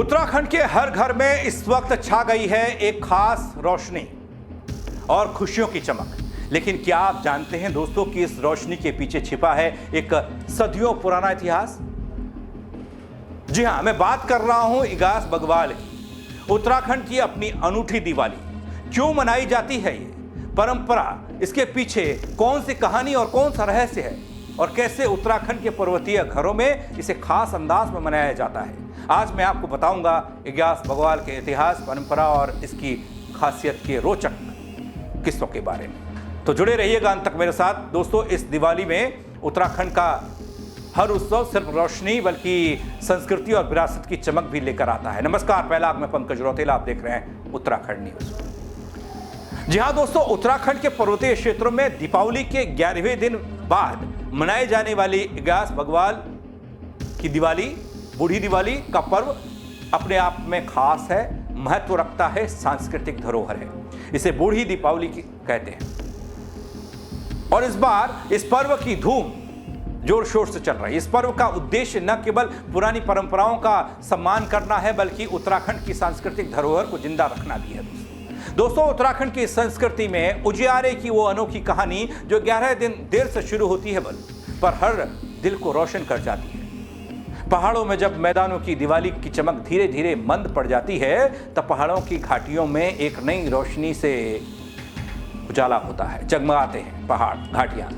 उत्तराखंड के हर घर में इस वक्त छा गई है एक खास रोशनी और खुशियों की चमक। लेकिन क्या आप जानते हैं दोस्तों कि इस रोशनी के पीछे छिपा है एक सदियों पुराना इतिहास? जी हां, मैं बात कर रहा हूं इगास बग्वाल की। उत्तराखंड की अपनी अनूठी दिवाली क्यों मनाई जाती है, ये परंपरा, इसके पीछे कौन सी कहानी और कौन सा रहस्य है और कैसे उत्तराखंड के पर्वतीय घरों में इसे खास अंदाज में मनाया जाता है, आज मैं आपको बताऊंगा इगास बग्वाल के इतिहास, परंपरा और इसकी खासियत के रोचक किस्सों के बारे में। तो जुड़े रहिएगा अंत तक मेरे साथ। दोस्तों, इस दिवाली में उत्तराखंड का हर उत्सव सिर्फ रोशनी बल्कि संस्कृति और विरासत की चमक भी लेकर आता है। नमस्कार, पहला मैं पंकज रौतेला, आप देख रहे हैं उत्तराखंड न्यूज। जी हां दोस्तों, उत्तराखंड के पर्वतीय क्षेत्रों में दीपावली के 11वें दिन बाद मनाई जाने वाली इगास बग्वाल की दिवाली, बूढ़ी दिवाली का पर्व अपने आप में खास है, महत्व रखता है, सांस्कृतिक धरोहर है। इसे बूढ़ी दीपावली कहते हैं और इस बार इस पर्व की धूम जोर शोर से चल रही है। इस पर्व का उद्देश्य न केवल पुरानी परंपराओं का सम्मान करना है बल्कि उत्तराखंड की सांस्कृतिक धरोहर को जिंदा रखना भी है। दोस्तों, उत्तराखंड की संस्कृति में उजियारे की वो अनोखी कहानी जो 11 दिन देर से शुरू होती है पर हर दिल को रोशन कर जाती है। पहाड़ों में जब मैदानों की दिवाली की चमक धीरे धीरे मंद पड़ जाती है तब पहाड़ों की घाटियों में एक नई रोशनी से उजाला होता है, जगमगाते हैं पहाड़, घाटियां।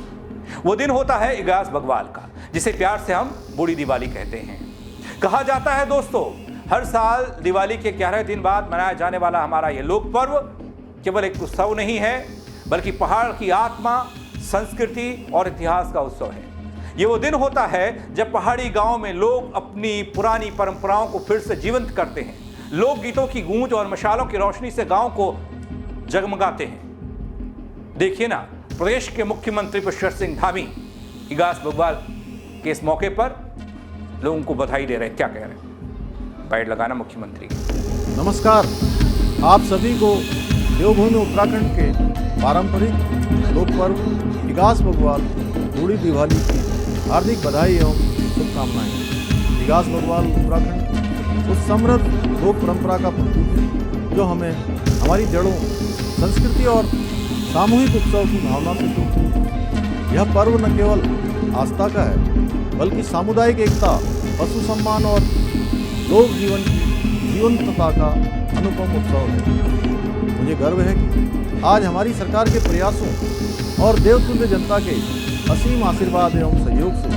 वो दिन होता है इगास बग्वाल का, जिसे प्यार से हम बूढ़ी दिवाली कहते हैं। कहा जाता है दोस्तों, हर साल दिवाली के 11 दिन बाद मनाया जाने वाला हमारा ये लोक पर्व केवल एक उत्सव नहीं है बल्कि पहाड़ की आत्मा, संस्कृति और इतिहास का उत्सव है। ये वो दिन होता है जब पहाड़ी गांव में लोग अपनी पुरानी परंपराओं को फिर से जीवंत करते हैं, लोकगीतों की गूंज और मशालों की रोशनी से गांव को जगमगाते हैं। देखिए ना, प्रदेश के मुख्यमंत्री पुष्कर सिंह धामी इगास बग्वाल के इस मौके पर लोगों को बधाई दे रहे हैं। क्या कह रहे हैं, बैठ लगाना मुख्यमंत्री। नमस्कार, आप सभी को देवभूमि उत्तराखंड के पारंपरिक लोक पर्व इगास बग्वाल बूढ़ी दिवाली की हार्दिक बधाई एवं शुभकामनाएं। इगास बग्वाल उत्तराखंड उस समृद्ध लोक परंपरा का प्रतीक है जो हमें हमारी जड़ों, संस्कृति और सामूहिक उत्सव की भावना से जोड़ती है। यह पर्व न केवल आस्था का है बल्कि सामुदायिक एकता, पशु सम्मान और लोक जीवन की जीवंतता का अनुपम उत्सव है। मुझे गर्व है कि आज हमारी सरकार के प्रयासों और देवतुल्य जनता के असीम आशीर्वाद एवं सहयोग से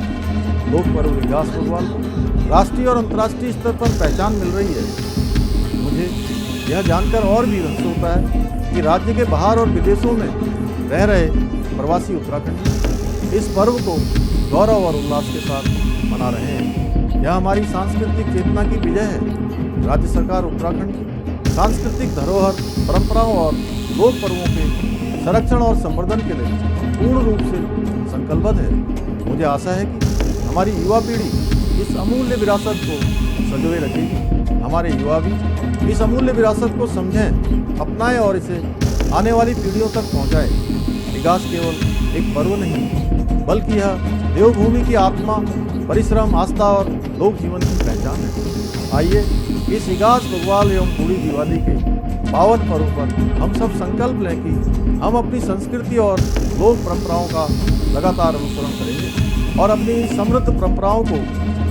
लोक पर्व इगास बग्वाल को राष्ट्रीय और अंतर्राष्ट्रीय स्तर पर पहचान मिल रही है। मुझे यह जानकर और भी हर्ष होता है कि राज्य के बाहर और विदेशों में रह रहे प्रवासी उत्तराखंडी इस पर्व को गौरव और उल्लास के साथ मना रहे हैं। यह हमारी सांस्कृतिक चेतना की विजय है। राज्य सरकार उत्तराखंड की सांस्कृतिक धरोहर, परंपराओं और लोक पर्वों के संरक्षण और संवर्धन के लिए पूर्ण रूप से संकल्पबद्ध है। मुझे आशा है कि हमारी युवा पीढ़ी इस अमूल्य विरासत को संजोए रखेगी। हमारे युवा भी इस अमूल्य विरासत को समझें, अपनाएं और इसे आने वाली पीढ़ियों तक पहुंचाएं। इगास केवल एक पर्व नहीं बल्कि यह देवभूमि की आत्मा, परिश्रम, आस्था और लोक जीवन की पहचान है। आइए इस इगास बग्वाल एवं बूढ़ी दिवाली के पावन पर्व पर हम सब संकल्प लें कि हम अपनी संस्कृति और लोक परंपराओं का लगातार अनुसरण करेंगे और अपनी समृद्ध परंपराओं को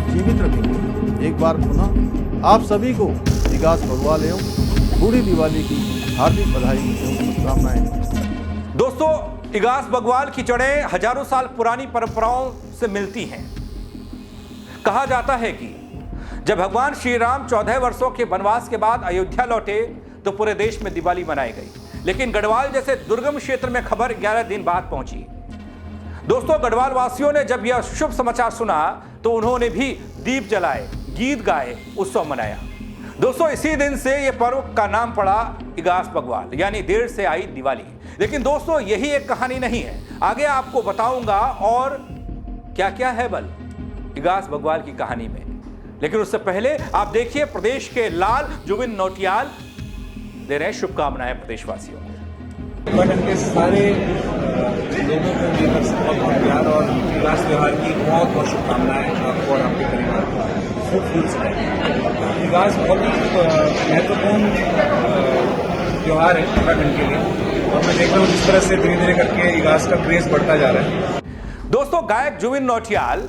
जीवित रखेंगे। एक बार पुनः आप सभी को इगास बग्वाल एवं बूढ़ी दिवाली की हार्दिक बधाई एवं शुभकामनाएं। दोस्तों, इगास बग्वाल की जड़ें हजारों साल पुरानी परंपराओं से मिलती हैं। कहा जाता है कि जब भगवान श्री राम 14 वर्षों के वनवास के बाद अयोध्या लौटे तो पूरे देश में दिवाली मनाई गई, लेकिन गढ़वाल जैसे दुर्गम क्षेत्र में खबर 11 दिन बाद पहुंची। दोस्तों, गढ़वाल वासियों ने जब यह शुभ समाचार सुना तो उन्होंने भी दीप जलाए, गीत गाए, उत्सव मनाया। दोस्तों, इसी दिन से यह पर्व का नाम पड़ा इगास बग्वाल, यानी देर से आई दिवाली। लेकिन दोस्तों, यही एक कहानी नहीं है, आगे आपको बताऊंगा और क्या क्या है बल इगास बग्वाल की कहानी में। लेकिन उससे पहले आप देखिए, प्रदेश के लाल जुबिन नौटियाल दे रहे हैं शुभकामनाएं प्रदेशवासियों को। उत्तराखंड के सारे लोगों को मेरी बहुत प्यार और इगास त्योहार की बहुत बहुत शुभकामनाएं आपको और आपके परिवार को। इगास बहुत ही महत्वपूर्ण त्यौहार है उत्तराखंड के लिए, और मैं देख रहा हूँ जिस तरह से धीरे धीरे करके इगास का क्रेज बढ़ता जा रहा है। दोस्तों, गायक जुबिन नौटियाल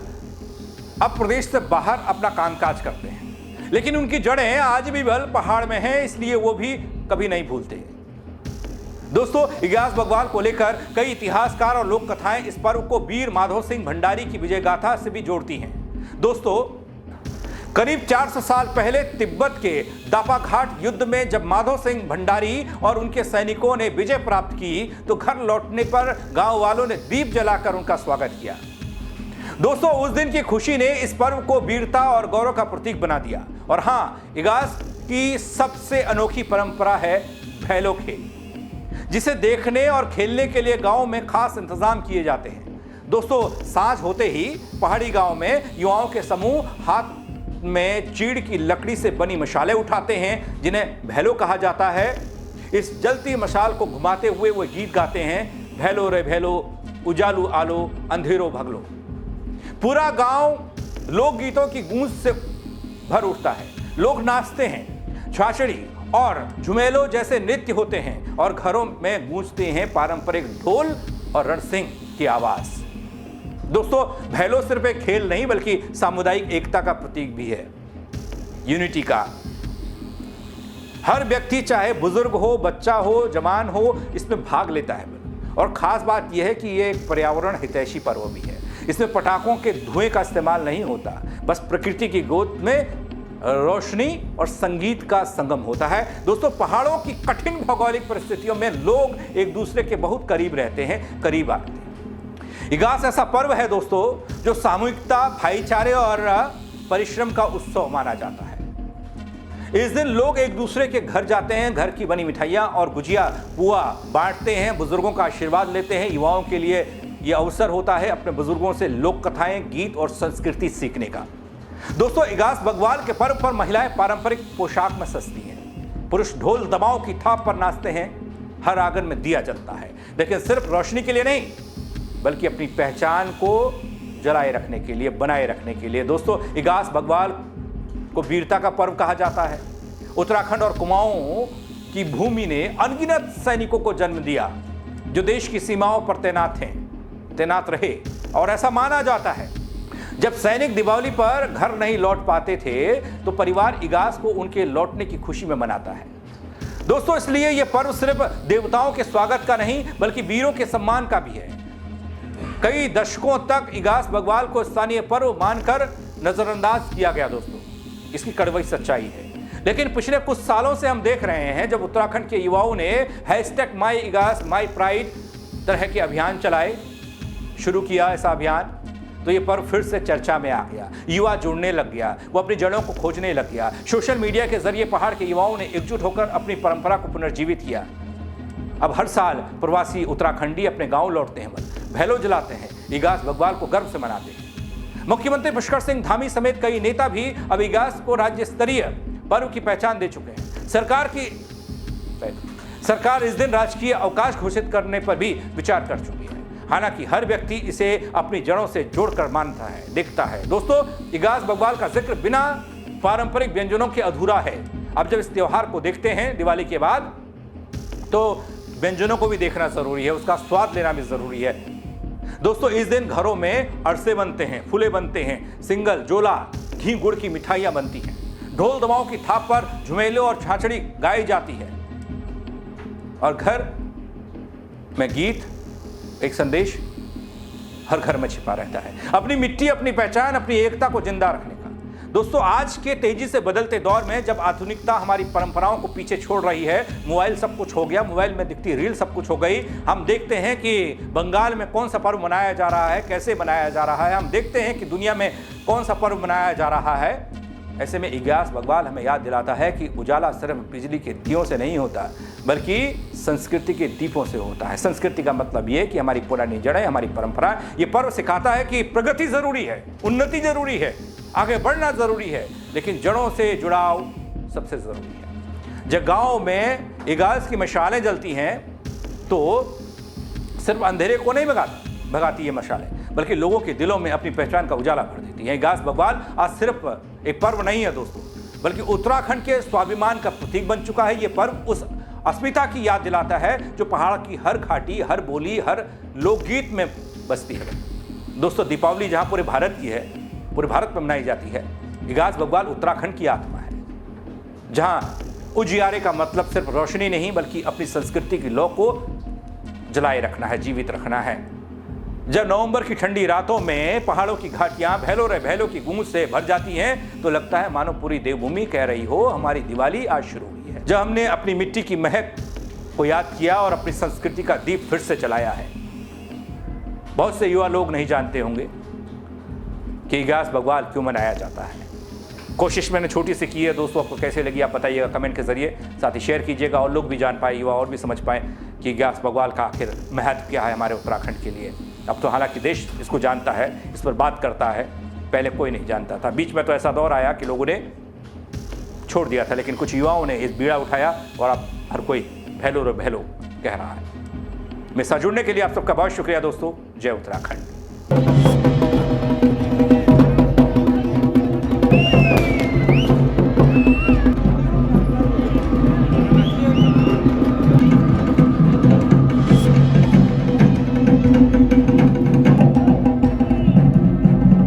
अब प्रदेश से बाहर अपना कामकाज करते हैं, लेकिन उनकी जड़ें आज भी बल पहाड़ में हैं, इसलिए वो भी कभी नहीं भूलते। दोस्तों, इगास बग्वाल को लेकर कई इतिहासकार और लोक कथाएं इस पर्व को वीर माधव सिंह भंडारी की विजय गाथा से भी जोड़ती हैं। दोस्तों, करीब 400 साल पहले तिब्बत के दापाघाट युद्ध में जब माधव सिंह भंडारी और उनके सैनिकों ने विजय प्राप्त की, तो घर लौटने पर गांव वालों ने दीप जलाकर उनका स्वागत किया। दोस्तों, उस दिन की खुशी ने इस पर्व को वीरता और गौरव का प्रतीक बना दिया। और हां, इगास की सबसे अनोखी परंपरा है भैलो खेल, जिसे देखने और खेलने के लिए गांव में खास इंतजाम किए जाते हैं। दोस्तों, सांझ होते ही पहाड़ी गांव में युवाओं के समूह हाथ में चीड़ की लकड़ी से बनी मशालें उठाते हैं, जिन्हें भैलो कहा जाता है। इस जलती मशाल को घुमाते हुए वो गीत गाते हैं, भैलो रे भैलो, उजालू आलो, अंधेरो भगलो। पूरा गांव लोक गीतों की गूंज से भर उठता है। लोग नाचते हैं, छाछड़ी और झुमेलो जैसे नृत्य होते हैं और घरों में गूंजते हैं पारंपरिक ढोल और रणसिंह की आवाज। दोस्तों, भैलो सिर्फ एक खेल नहीं बल्कि सामुदायिक एकता का प्रतीक भी है, यूनिटी का। हर व्यक्ति, चाहे बुजुर्ग हो, बच्चा हो, जवान हो, इसमें भाग लेता है। और खास बात यह है कि यह एक पर्यावरण हितैषी पर्व भी है। इसमें पटाखों के धुएं का इस्तेमाल नहीं होता, बस प्रकृति की गोद में रोशनी और संगीत का संगम होता है। दोस्तों, पहाड़ों की कठिन भौगोलिक परिस्थितियों में लोग एक दूसरे के बहुत करीब रहते हैं, करीब आते हैं। इगास ऐसा पर्व है दोस्तों, जो सामूहिकता, भाईचारे और परिश्रम का उत्सव माना जाता है। इस दिन लोग एक दूसरे के घर जाते हैं, घर की बनी मिठाइयाँ और गुजिया पुआ बांटते हैं, बुजुर्गों का आशीर्वाद लेते हैं। युवाओं के लिए यह अवसर होता है अपने बुजुर्गों से लोक कथाएं, गीत और संस्कृति सीखने का। दोस्तों, इगास बग्वाल के पर्व पर महिलाएं पारंपरिक पोशाक में सजती हैं, पुरुष ढोल दबाव की थाप पर नाचते हैं, हर आंगन में दिया जलता है, लेकिन सिर्फ रोशनी के लिए नहीं बल्कि अपनी पहचान को जलाए रखने के लिए, बनाए रखने के लिए। दोस्तों, इगास बग्वाल को वीरता का पर्व कहा जाता है। उत्तराखंड और कुमाऊं की भूमि ने अनगिनत सैनिकों को जन्म दिया, जो देश की सीमाओं पर तैनात रहे। और ऐसा माना जाता है, जब सैनिक दीपावली पर घर नहीं लौट पाते थे तो परिवार इगास को उनके लौटने की खुशी में मनाता है। दोस्तों, इसलिए यह पर्व सिर्फ देवताओं के स्वागत का नहीं बल्कि वीरों के सम्मान का भी है। कई दशकों तक इगास बग्वाल को स्थानीय पर्व मानकर नजरअंदाज किया गया। दोस्तों, इसकी कड़वी सच्चाई है। लेकिन पिछले कुछ सालों से हम देख रहे हैं, जब उत्तराखंड के युवाओं ने #MyIGAS MyPride तरह के अभियान चलाए, शुरू किया ऐसा अभियान, तो ये पर्व फिर से चर्चा में आ गया। युवा जुड़ने लग गया, वो अपनी जड़ों को खोजने लग गया। सोशल मीडिया के जरिए पहाड़ के युवाओं ने एकजुट होकर अपनी परंपरा को पुनर्जीवित किया। अब हर साल प्रवासी उत्तराखंडी अपने गांव लौटते हैं, भैलो जलाते हैं, इगास बग्वाल को गर्व से मनाते हैं। मुख्यमंत्री पुष्कर सिंह धामी समेत कई नेता भी अब इगास को राज्य स्तरीय पर्व की पहचान दे चुके हैं। सरकार इस दिन राजकीय अवकाश घोषित करने पर भी विचार कर चुकी है। हालांकि हर व्यक्ति इसे अपनी जड़ों से जोड़कर मानता है, देखता है। दोस्तों, इगास बग्वाल का जिक्र बिना पारंपरिक व्यंजनों के अधूरा है। अब जब इस त्योहार को देखते हैं दिवाली के बाद, तो व्यंजनों को भी देखना जरूरी है, उसका स्वाद लेना भी जरूरी है। दोस्तों, इस दिन घरों में अरसे बनते हैं, फूले बनते हैं, सिंगल, जोला, घी गुड़ की मिठाइयां बनती हैं, ढोल दमाओं की थाप पर झुमेलो और छाछड़ी गाई जाती है, और घर में गीत, एक संदेश हर घर में छिपा रहता है, अपनी मिट्टी, अपनी पहचान, अपनी एकता को जिंदा रखने का। दोस्तों, आज के तेजी से बदलते दौर में जब आधुनिकता हमारी परंपराओं को पीछे छोड़ रही है, मोबाइल सब कुछ हो गया, मोबाइल में दिखती रील सब कुछ हो गई। हम देखते हैं कि बंगाल में कौन सा पर्व मनाया जा रहा है, कैसे मनाया जा रहा है, हम देखते हैं कि दुनिया में कौन सा पर्व मनाया जा रहा है। ऐसे में इगास बग्वाल हमें याद दिलाता है कि उजाला सिर्फ बिजली के दियों से नहीं होता बल्कि संस्कृति के दीपों से होता है। संस्कृति का मतलब ये कि हमारी पुरानी जड़ें, हमारी परंपरा। ये पर्व सिखाता है कि प्रगति जरूरी है, उन्नति जरूरी है, आगे बढ़ना जरूरी है, लेकिन जड़ों से जुड़ाव सबसे जरूरी है। जब गांव में इगास की मशालें जलती हैं तो सिर्फ अंधेरे को नहीं भगाती ये मशालें, बल्कि लोगों के दिलों में अपनी पहचान का उजाला भर देती है। इगास बग्वाल आज सिर्फ एक पर्व नहीं है दोस्तों, बल्कि उत्तराखंड के स्वाभिमान का प्रतीक बन चुका है। ये पर्व उस अस्मिता की याद दिलाता है जो पहाड़ की हर घाटी, हर बोली, हर लोकगीत में बसती है। दोस्तों, दीपावली जहां पूरे भारत की है, पूरे भारत में मनाई जाती है, इगास बग्वाल उत्तराखंड की आत्मा है, जहां उजियारे का मतलब सिर्फ रोशनी नहीं बल्कि अपनी संस्कृति की लौ को जलाए रखना है, जीवित रखना है। जब नवंबर की ठंडी रातों में पहाड़ों की घाटियां भैलों रे भैलों की गूंज से भर जाती हैं तो लगता है मानो पूरी देवभूमि कह रही हो हमारी दिवाली आज शुरू हुई है। जब हमने अपनी मिट्टी की महक को याद किया और अपनी संस्कृति का दीप फिर से जलाया है। बहुत से युवा लोग नहीं जानते होंगे कि इगास बग्वाल क्यों मनाया जाता है। कोशिश मैंने छोटी सी की है दोस्तों, आपको कैसे लगी आप बताइएगा कमेंट के जरिए, साथ ही शेयर कीजिएगा और लोग भी जान पाए, युवा और भी समझ पाए कि इगास बग्वाल का आखिर महत्व क्या है हमारे उत्तराखंड के लिए। अब तो हालांकि देश इसको जानता है, इस पर बात करता है, पहले कोई नहीं जानता था। बीच में तो ऐसा दौर आया कि लोगों ने छोड़ दिया था, लेकिन कुछ युवाओं ने इस बीड़ा उठाया और अब हर कोई भैलो रे भैलो कह रहा है। मेरे साथ जुड़ने के लिए आप सबका बहुत शुक्रिया दोस्तों। जय उत्तराखंड।